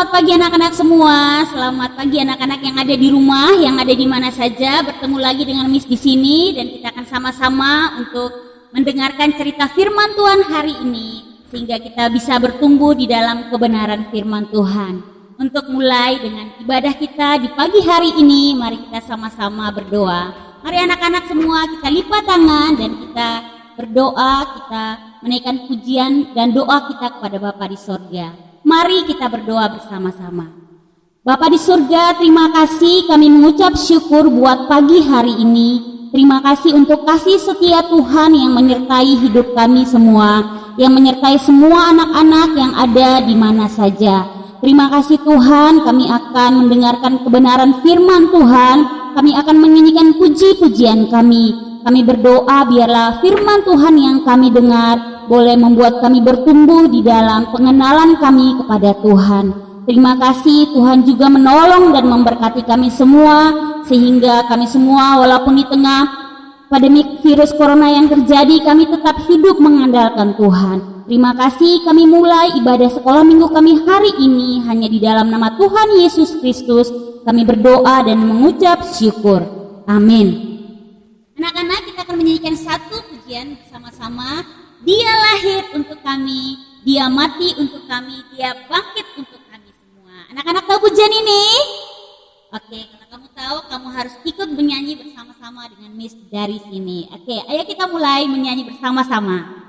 selamat pagi anak-anak semua. Selamat pagi anak-anak yang ada di rumah, yang ada di mana saja. Bertemu lagi dengan Miss di sini dan kita akan sama-sama untuk mendengarkan cerita firman Tuhan hari ini sehingga kita bisa bertumbuh di dalam kebenaran firman Tuhan. Untuk mulai dengan ibadah kita di pagi hari ini, mari kita sama-sama berdoa. Mari anak-anak semua kita lipat tangan dan kita berdoa, kita menaikkan pujian dan doa kita kepada Bapa di sorga. Mari kita berdoa bersama-sama. Bapa di surga, terima kasih kami mengucap syukur buat pagi hari ini. Terima kasih untuk kasih setia Tuhan yang menyertai hidup kami semua, yang menyertai semua anak-anak yang ada di mana saja. Terima kasih Tuhan, kami akan mendengarkan kebenaran firman Tuhan, kami akan menyanyikan puji-pujian kami. Kami berdoa biarlah firman Tuhan yang kami dengar boleh membuat kami bertumbuh di dalam pengenalan kami kepada Tuhan. Terima kasih Tuhan juga menolong dan memberkati kami semua sehingga kami semua walaupun di tengah pandemi virus corona yang terjadi kami tetap hidup mengandalkan Tuhan. Terima kasih kami mulai ibadah sekolah minggu kami hari ini hanya di dalam nama Tuhan Yesus Kristus. Kami berdoa dan mengucap syukur. Amin. Anak-anak, kita akan menyanyikan satu pujian bersama-sama. Dia lahir untuk kami, dia mati untuk kami, dia bangkit untuk kami semua. Anak-anak tahu pujian ini? Oke, kalau kamu tahu, kamu harus ikut menyanyi bersama-sama dengan Miss dari sini. Oke, ayo kita mulai menyanyi bersama-sama.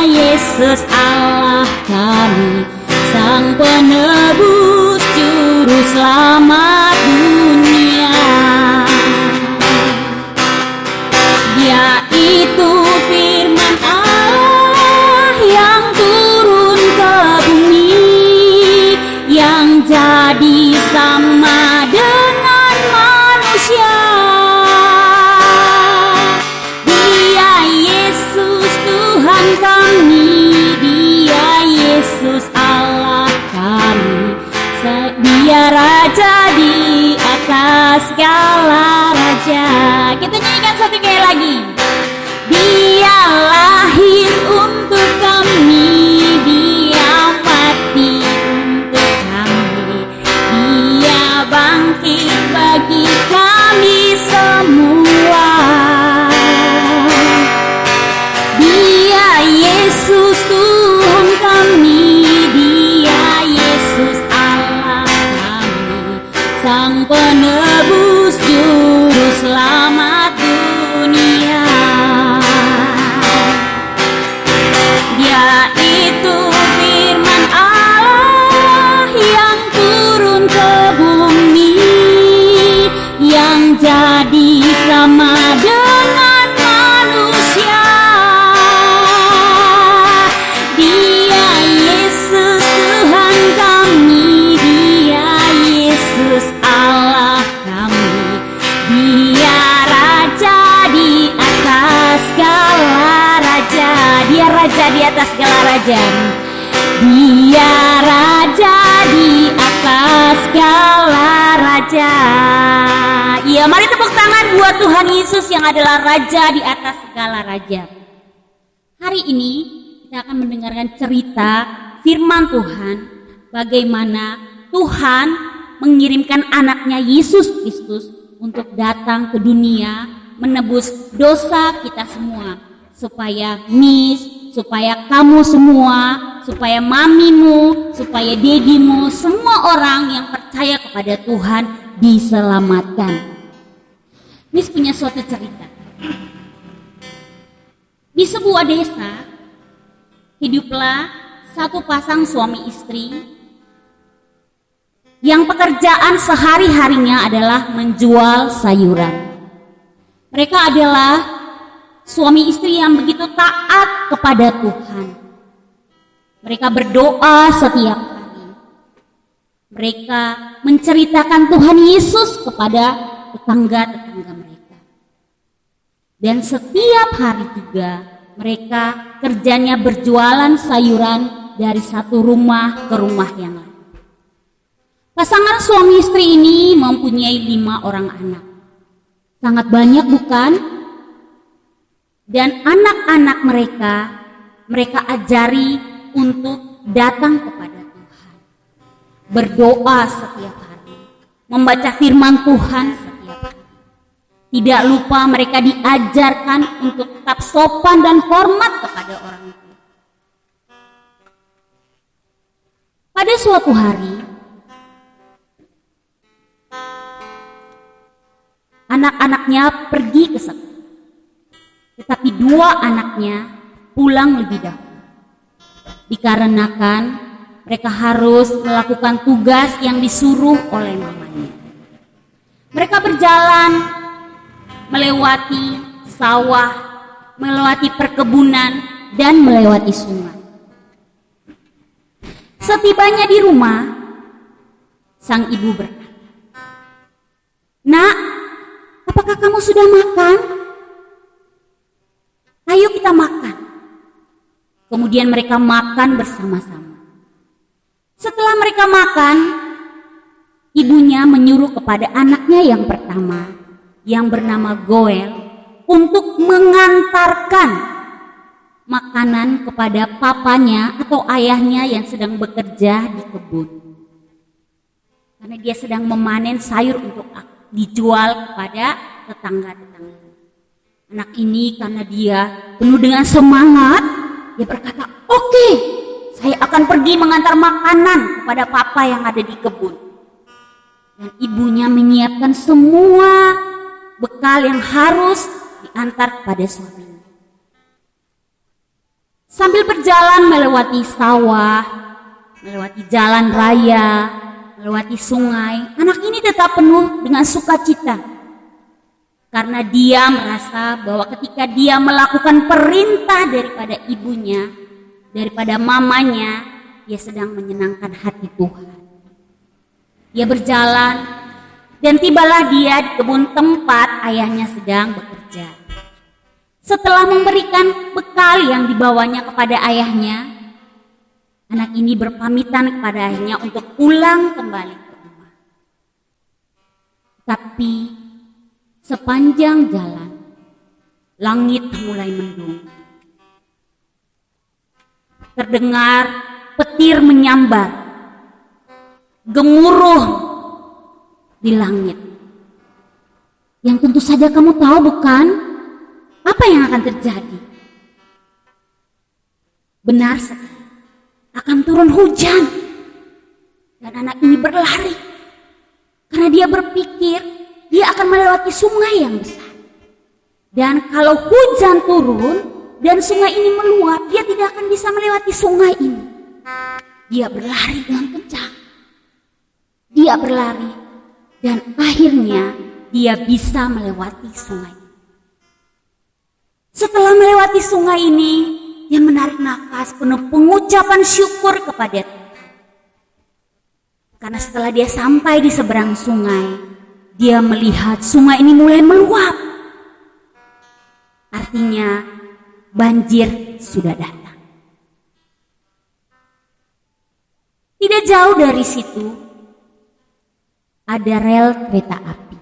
Yesus Allah kami, Sang Penebus Juru Selamat dunia. Dia itu firman Allah yang turun ke bumi, yang jadi sama dengan manusia. Dia Yesus Tuhan kami, Yesus Allah kami, dia Raja di atas segala raja. Kita nyanyikan satu kali lagi. Dia lahir untuk kami, dia mati untuk kami, dia bangkit bagi kami semua. Dia Yesus Tuhan kami, dia Yesus Allah kami, Sang Penebus Juru Selamat dunia. Dia itu firman Allah yang turun ke bumi, yang jadi sama dengan manusia. Raja di atas segala raja, dia Raja di atas segala raja. Iya, mari tepuk tangan buat Tuhan Yesus yang adalah Raja di atas segala raja. Hari ini kita akan mendengarkan cerita firman Tuhan, bagaimana Tuhan mengirimkan anaknya Yesus Kristus untuk datang ke dunia menebus dosa kita semua, supaya supaya kamu semua, supaya mamimu, supaya dedimu, semua orang yang percaya kepada Tuhan diselamatkan. Miss punya suatu cerita. Di sebuah desa, hiduplah satu pasang suami istri yang pekerjaan sehari-harinya adalah menjual sayuran. Mereka adalah suami istri yang begitu taat kepada Tuhan. Mereka berdoa setiap hari. Mereka menceritakan Tuhan Yesus kepada tetangga-tetangga mereka. Dan setiap hari juga mereka kerjanya berjualan sayuran dari satu rumah ke rumah yang lain. Pasangan suami istri ini mempunyai 5 orang anak. Sangat banyak bukan? Dan anak-anak mereka ajari untuk datang kepada Tuhan. Berdoa setiap hari, membaca firman Tuhan setiap hari. Tidak lupa mereka diajarkan untuk tetap sopan dan hormat kepada orang tua. Pada suatu hari, anak-anaknya pergi ke sekolah, tetapi 2 anaknya pulang lebih dahulu. Dikarenakan mereka harus melakukan tugas yang disuruh oleh mamanya. Mereka berjalan melewati sawah, melewati perkebunan, dan melewati sungai. Setibanya di rumah, sang ibu berkata, "Nak, apakah kamu sudah makan? Ayo kita makan." Kemudian mereka makan bersama-sama. Setelah mereka makan, ibunya menyuruh kepada anaknya yang pertama, yang bernama Goel, untuk mengantarkan makanan kepada papanya atau ayahnya yang sedang bekerja di kebun. Karena dia sedang memanen sayur untuk dijual kepada tetangga-tetangga. Anak ini karena dia penuh dengan semangat, dia berkata, "Oke, saya akan pergi mengantar makanan kepada papa yang ada di kebun." Dan ibunya menyiapkan semua bekal yang harus diantar kepada suaminya. Sambil berjalan melewati sawah, melewati jalan raya, melewati sungai, anak ini tetap penuh dengan sukacita. Karena dia merasa bahwa ketika dia melakukan perintah daripada ibunya, daripada mamanya, dia sedang menyenangkan hati Tuhan. Dia berjalan dan tibalah dia di kebun tempat ayahnya sedang bekerja. Setelah memberikan bekal yang dibawanya kepada ayahnya, anak ini berpamitan kepada ayahnya untuk pulang kembali ke rumah. Tapi sepanjang jalan, langit mulai mendung. Terdengar petir menyambar, gemuruh di langit. Yang tentu saja kamu tahu bukan? Apa yang akan terjadi? Benar sekali, akan turun hujan. Dan anak ini berlari, karena dia berpikir dia akan melewati sungai yang besar. Dan kalau hujan turun dan sungai ini meluap, dia tidak akan bisa melewati sungai ini. Dia berlari dengan kencang. Dia berlari dan akhirnya dia bisa melewati sungai. Setelah melewati sungai ini, dia menarik nafas penuh pengucapan syukur kepada Tuhan. Karena setelah dia sampai di seberang sungai, dia melihat sungai ini mulai meluap. Artinya banjir sudah datang. Tidak jauh dari situ ada rel kereta api,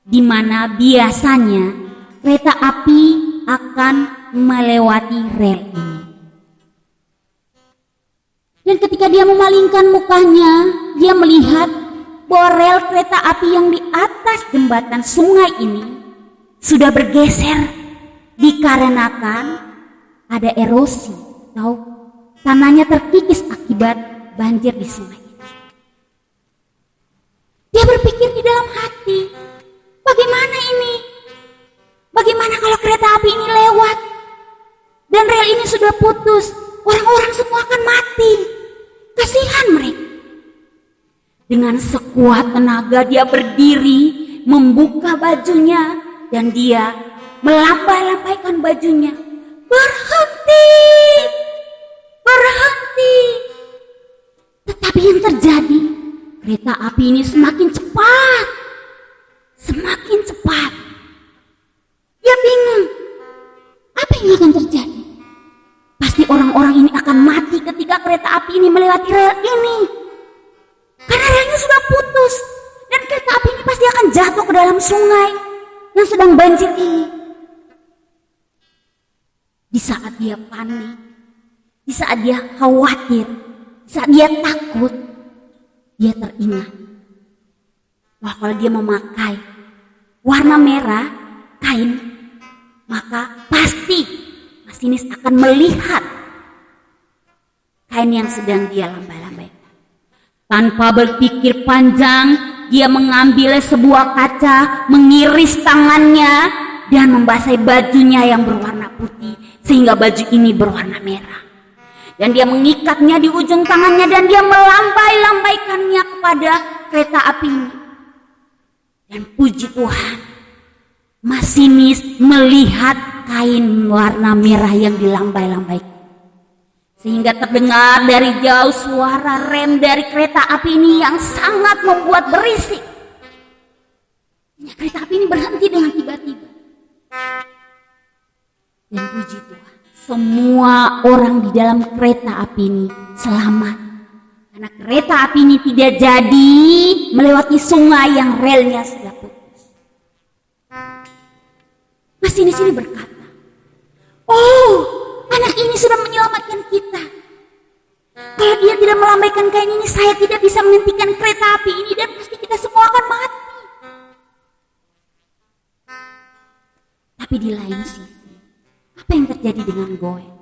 di mana biasanya kereta api akan melewati rel ini. Dan ketika dia memalingkan mukanya, dia melihat bahwa rel kereta api yang di atas jembatan sungai ini sudah bergeser dikarenakan ada erosi atau tanahnya terkikis akibat banjir di sungai ini. Dia berpikir di dalam hati, bagaimana ini? Bagaimana kalau kereta api ini lewat dan rel ini sudah putus? Orang-orang semua akan mati. Kasihan mereka. Dengan sekuat tenaga dia berdiri, membuka bajunya, dan dia melambai-lambaikan bajunya. Berhenti, berhenti. Tetapi yang terjadi, kereta api ini semakin cepat, semakin cepat. Dia bingung, apa yang akan terjadi? Pasti orang-orang ini akan mati ketika kereta api ini melewati rel ini. Karena relnya sudah putus, dan kereta api ini pasti akan jatuh ke dalam sungai yang sedang banjir ini. Di saat dia panik, di saat dia khawatir, di saat dia takut, dia teringat bahwa kalau dia memakai warna merah kain, maka pasti masinis akan melihat kain yang sedang dia lambai-lambaikan. Tanpa berpikir panjang, dia mengambil sebuah kaca, mengiris tangannya, dan membasahi bajunya yang berwarna putih, sehingga baju ini berwarna merah. Dan dia mengikatnya di ujung tangannya, dan dia melambai-lambaikannya kepada kereta api ini. Dan puji Tuhan, masinis melihat kain warna merah yang dilambai-lambaikan. Sehingga terdengar dari jauh suara rem dari kereta api ini yang sangat membuat berisik. Kereta api ini berhenti dengan tiba-tiba. Dan puji Tuhan, semua orang di dalam kereta api ini selamat. Karena kereta api ini tidak jadi melewati sungai yang relnya sudah putus. Masinis ini berkata, "Oh, anak ini sudah menyelamatkan kita. Kalau dia tidak melambaikan kain ini, saya tidak bisa menghentikan kereta api ini dan pasti kita semua akan mati." Tapi di lain sisi, apa yang terjadi dengan Goel?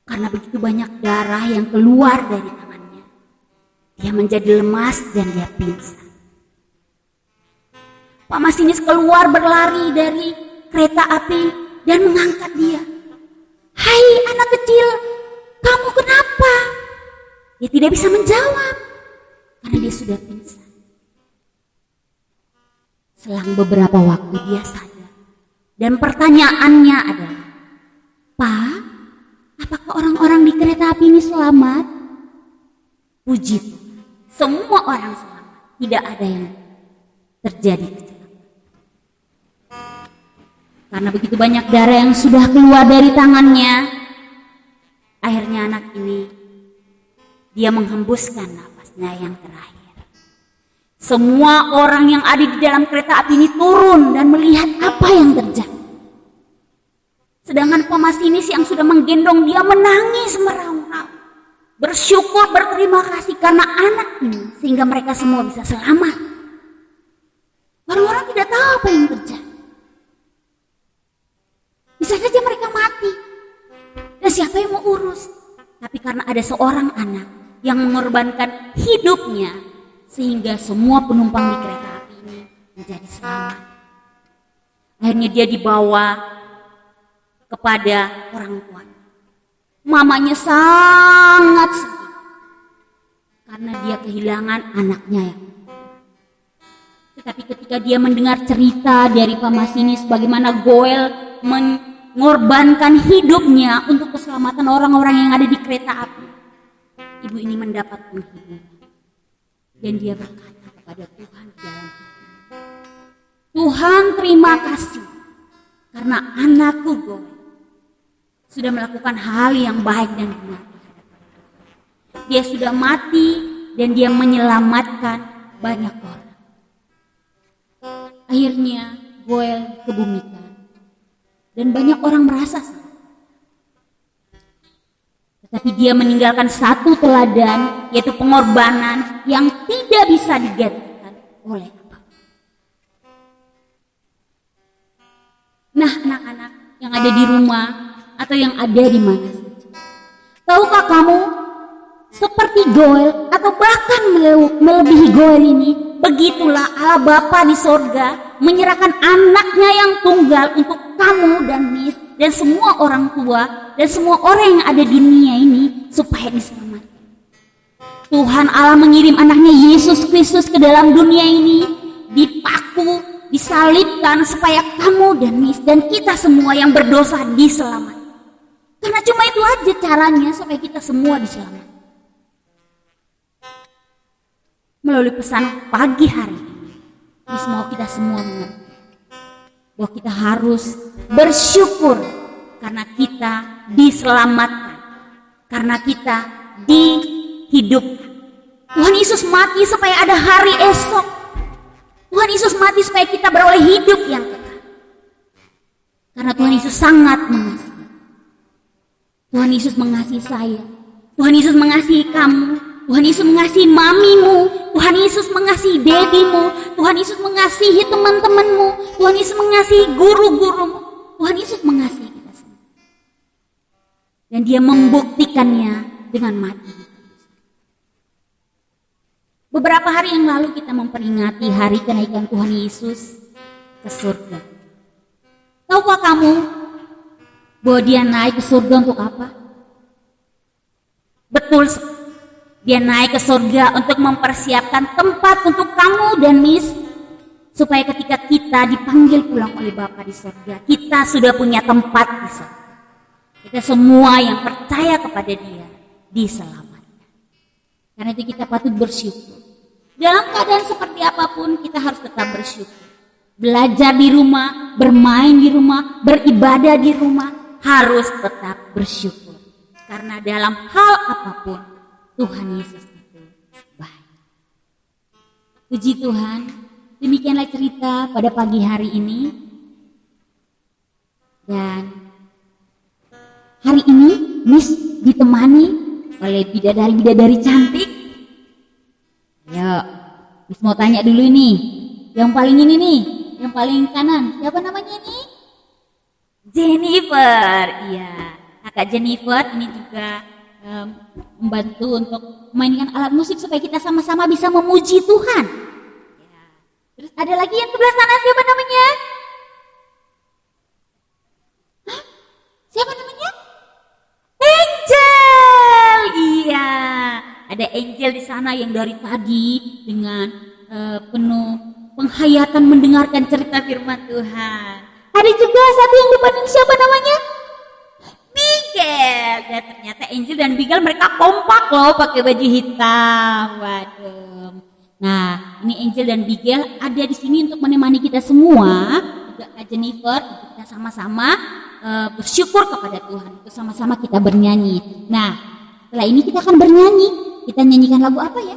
Karena begitu banyak darah yang keluar dari tangannya, dia menjadi lemas dan dia pingsan. Pak masinis keluar berlari dari kereta api dan mengangkat dia. "Hai anak kecil, kamu kenapa?" Dia tidak bisa menjawab karena dia sudah pingsan. Selang beberapa waktu dia sadar dan pertanyaannya adalah, "Pak, apakah orang-orang di kereta api ini selamat?" Puji Tuhan, semua orang selamat, tidak ada yang terjadi kecelakaan. Karena begitu banyak darah yang sudah keluar dari tangannya, akhirnya anak ini dia menghembuskan nafasnya yang terakhir. Semua orang yang ada di dalam kereta api ini turun dan melihat apa yang terjadi. Sedangkan pemasinis yang sudah menggendong dia menangis meraung-raung, bersyukur, berterima kasih karena anak ini, sehingga mereka semua bisa selamat. Orang-orang tidak tahu apa yang terjadi. Bisa saja mereka mati. Dan siapa yang mau urus? Tapi karena ada seorang anak yang mengorbankan hidupnya, sehingga semua penumpang di kereta api ini menjadi selamat. Akhirnya dia dibawa kepada orang tua. Mamanya sangat sedih karena dia kehilangan anaknya. Tetapi ketika dia mendengar cerita dari Pak Masinis bagaimana Goel mengorbankan hidupnya untuk keselamatan orang-orang yang ada di kereta api, ibu ini mendapat penghiburan. Dan dia berkata kepada Tuhan dalam hati, "Tuhan, terima kasih karena anakku Goel sudah melakukan hal yang baik dan benar. Dia sudah mati dan dia menyelamatkan banyak orang." Akhirnya Goel dikebumikan dan banyak orang merasa salah. Tapi dia meninggalkan satu teladan, yaitu pengorbanan yang tidak bisa digantikan oleh apapun. Nah, anak-anak yang ada di rumah atau yang ada di mana saja, tahukah kamu seperti Goel atau bahkan melebihi Goel ini, begitulah Allah Bapa di sorga menyerahkan anaknya yang tunggal untuk kamu dan Miss dan semua orang tua dan semua orang yang ada di dunia ini supaya diselamatkan. Tuhan Allah mengirim anaknya Yesus Kristus ke dalam dunia ini, dipaku, disalibkan supaya kamu dan kita semua yang berdosa diselamatkan. Karena cuma itu aja caranya supaya kita semua diselamatkan. Melalui pesan pagi hari ini, mau kita semua mengerti bahwa kita harus bersyukur karena kita diselamatkan, karena kita dihidupkan. Tuhan Yesus mati supaya ada hari esok. Tuhan Yesus mati supaya kita beroleh hidup yang kekal. Karena Tuhan Yesus sangat mengasihi. Tuhan Yesus mengasihi saya. Tuhan Yesus mengasihi kamu. Tuhan Yesus mengasihi mamimu. Tuhan Yesus mengasihi dedimu. Tuhan Yesus mengasihi teman-temanmu. Tuhan Yesus mengasihi guru-gurumu. Tuhan Yesus mengasihi kita semua. Dan dia membuktikannya dengan mati. Beberapa hari yang lalu kita memperingati hari kenaikan Tuhan Yesus ke surga. Tahukah kamu bahwa dia naik ke surga untuk apa? Betul, dia naik ke surga untuk mempersiapkan tempat untuk kamu dan Miss, supaya ketika kita dipanggil pulang oleh Bapa di surga, kita sudah punya tempat di surga. Kita semua yang percaya kepada dia diselamatkan. Karena itu kita patut bersyukur. Dalam keadaan seperti apapun kita harus tetap bersyukur. Belajar di rumah, bermain di rumah, beribadah di rumah, harus tetap bersyukur. Karena dalam hal apapun Tuhan Yesus itu baik. Puji Tuhan, demikianlah cerita pada pagi hari ini. Dan hari ini Miss ditemani oleh bidadari-bidadari cantik. Ya, Miss mau tanya dulu nih. Yang paling ini nih, yang paling kanan, siapa namanya ini? Jennifer. Iya, kakak Jennifer ini juga membantu untuk memainkan alat musik supaya kita sama-sama bisa memuji Tuhan. Ya. Terus ada lagi yang sebelah sana, siapa namanya? Hah? Siapa namanya? Angel. Iya. Ada Angel di sana yang dari tadi dengan penuh penghayatan mendengarkan cerita firman Tuhan. Ada juga satu yang depan ini, siapa namanya? Bigel. Dan ternyata Angel dan Bigel mereka kompak loh pakai baju hitam. Waduh. Nah, ini Angel dan Bigel ada di sini untuk menemani kita semua. Juga Kak Jennifer, kita sama-sama bersyukur kepada Tuhan. Itu sama-sama kita bernyanyi. Nah, setelah ini kita akan bernyanyi. Kita nyanyikan lagu apa ya?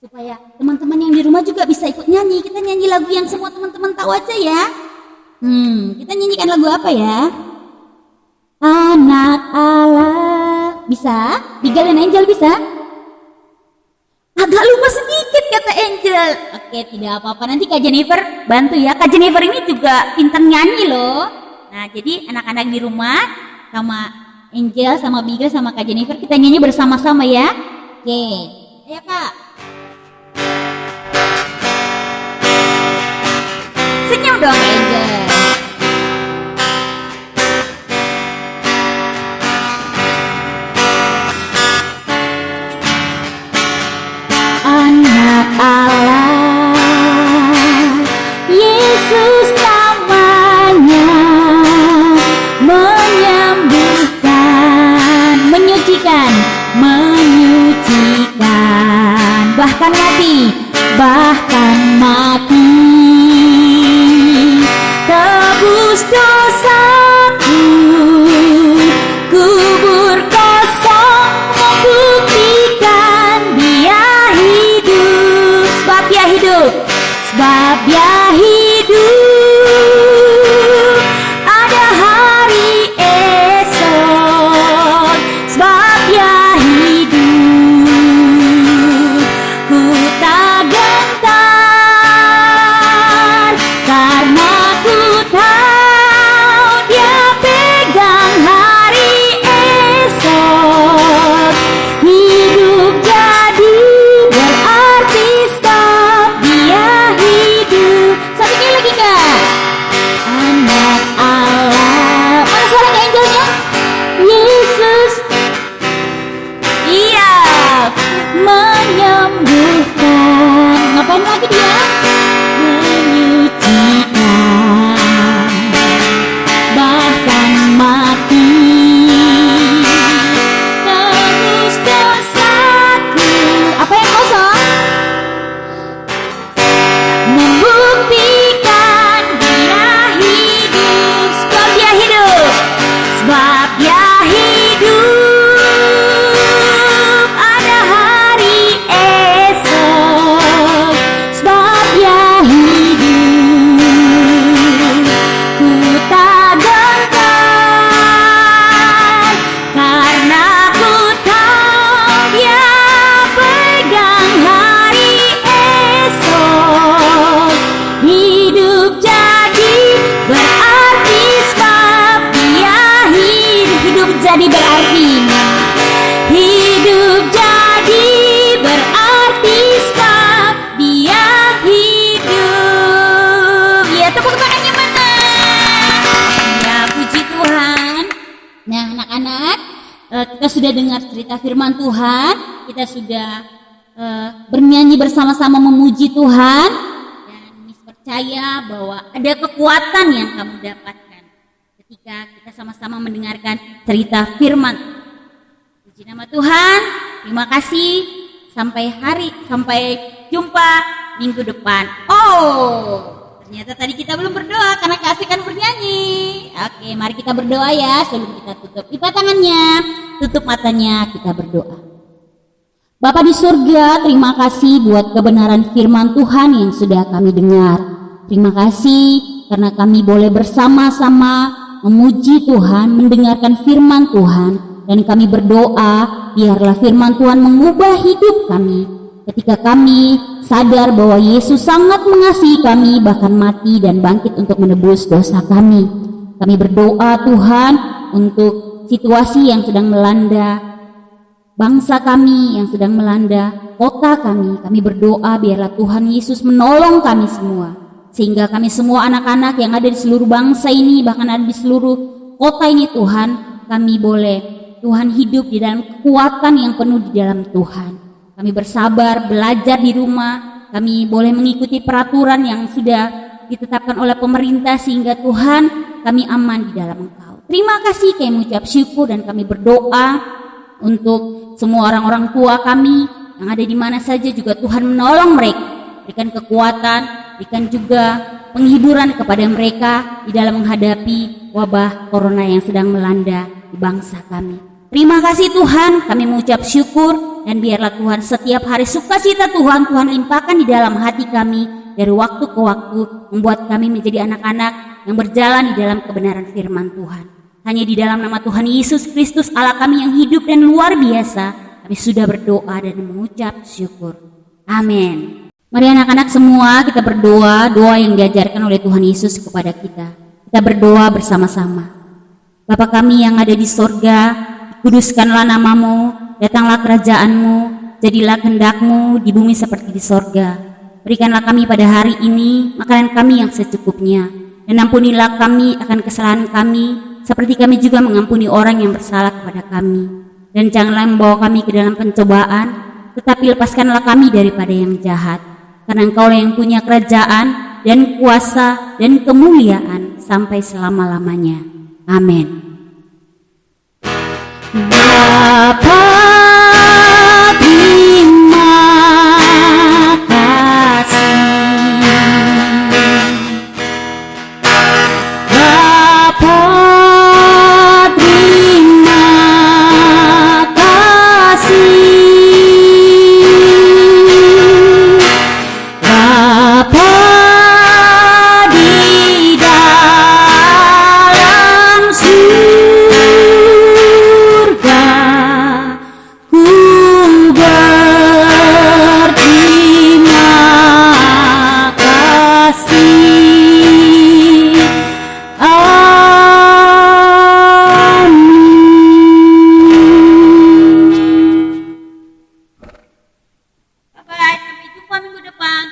Supaya teman-teman yang di rumah juga bisa ikut nyanyi. Kita nyanyi lagu yang semua teman-teman tahu aja ya. Kita nyanyikan lagu apa ya? Anak Allah. Bisa? Bigel dan Angel bisa? Agak lupa sedikit kata Angel. Oke, tidak apa-apa. Nanti Kak Jennifer bantu ya. Kak Jennifer ini juga pintar nyanyi loh. Nah, jadi anak-anak di rumah sama Angel sama Bigel sama Kak Jennifer kita nyanyi bersama-sama ya. Oke. Ayo Kak. Senyum dong Angel. Anak Allah, Yesus namanya, menyucikan, bahkan mati, tebus dosaku, kubur kosong membuktikan dia hidup, sebab dia hidup, ada hari esok, sebab dia menyembuhkan. Ngapain lagi dia? kita sudah dengar cerita firman Tuhan, kita sudah bernyanyi bersama-sama memuji Tuhan, dan Miss percaya bahwa ada kekuatan yang kamu dapatkan ketika kita sama-sama mendengarkan cerita firman. Puji nama Tuhan, terima kasih, sampai jumpa minggu depan. Ternyata tadi kita belum berdoa karena keasikan bernyanyi. Oke, mari kita berdoa ya sebelum kita tutup. Lipat tangannya, tutup matanya, kita berdoa. Bapa di surga, terima kasih buat kebenaran firman Tuhan yang sudah kami dengar. Terima kasih karena kami boleh bersama-sama memuji Tuhan, mendengarkan firman Tuhan, dan kami berdoa biarlah firman Tuhan mengubah hidup kami. Ketika kami sadar bahwa Yesus sangat mengasihi kami, bahkan mati dan bangkit untuk menebus dosa kami. Kami berdoa Tuhan untuk situasi yang sedang melanda bangsa kami, yang sedang melanda kota kami. Kami berdoa biarlah Tuhan Yesus menolong kami semua, sehingga kami semua anak-anak yang ada di seluruh bangsa ini, bahkan ada di seluruh kota ini Tuhan, kami boleh Tuhan hidup di dalam kekuatan yang penuh di dalam Tuhan. Kami bersabar belajar di rumah, kami boleh mengikuti peraturan yang sudah ditetapkan oleh pemerintah, sehingga Tuhan kami aman di dalam Engkau. Terima kasih, kami mengucap syukur dan kami berdoa untuk semua orang-orang tua kami yang ada di mana saja, juga Tuhan menolong mereka, berikan kekuatan, berikan juga penghiburan kepada mereka di dalam menghadapi wabah corona yang sedang melanda di bangsa kami. Terima kasih Tuhan, kami mengucap syukur, dan biarlah Tuhan setiap hari sukacita Tuhan limpahkan di dalam hati kami dari waktu ke waktu, membuat kami menjadi anak-anak yang berjalan di dalam kebenaran firman Tuhan. Hanya di dalam nama Tuhan Yesus Kristus Allah kami yang hidup dan luar biasa, kami sudah berdoa dan mengucap syukur. Amin. Mari anak-anak semua kita berdoa, doa yang diajarkan oleh Tuhan Yesus kepada kita. Kita berdoa bersama-sama. Bapa kami yang ada di sorga, kuduskanlah namamu, datanglah kerajaanmu, jadilah kehendak-mu di bumi seperti di sorga. Berikanlah kami pada hari ini makanan kami yang secukupnya, dan ampunilah kami akan kesalahan kami, seperti kami juga mengampuni orang yang bersalah kepada kami. Dan janganlah membawa kami ke dalam pencobaan, tetapi lepaskanlah kami daripada yang jahat. Karena Engkau yang punya kerajaan dan kuasa dan kemuliaan sampai selama-lamanya. Amin. Bapa, terima kasih. Bapa,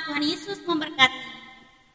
Tuhan Yesus memberkati.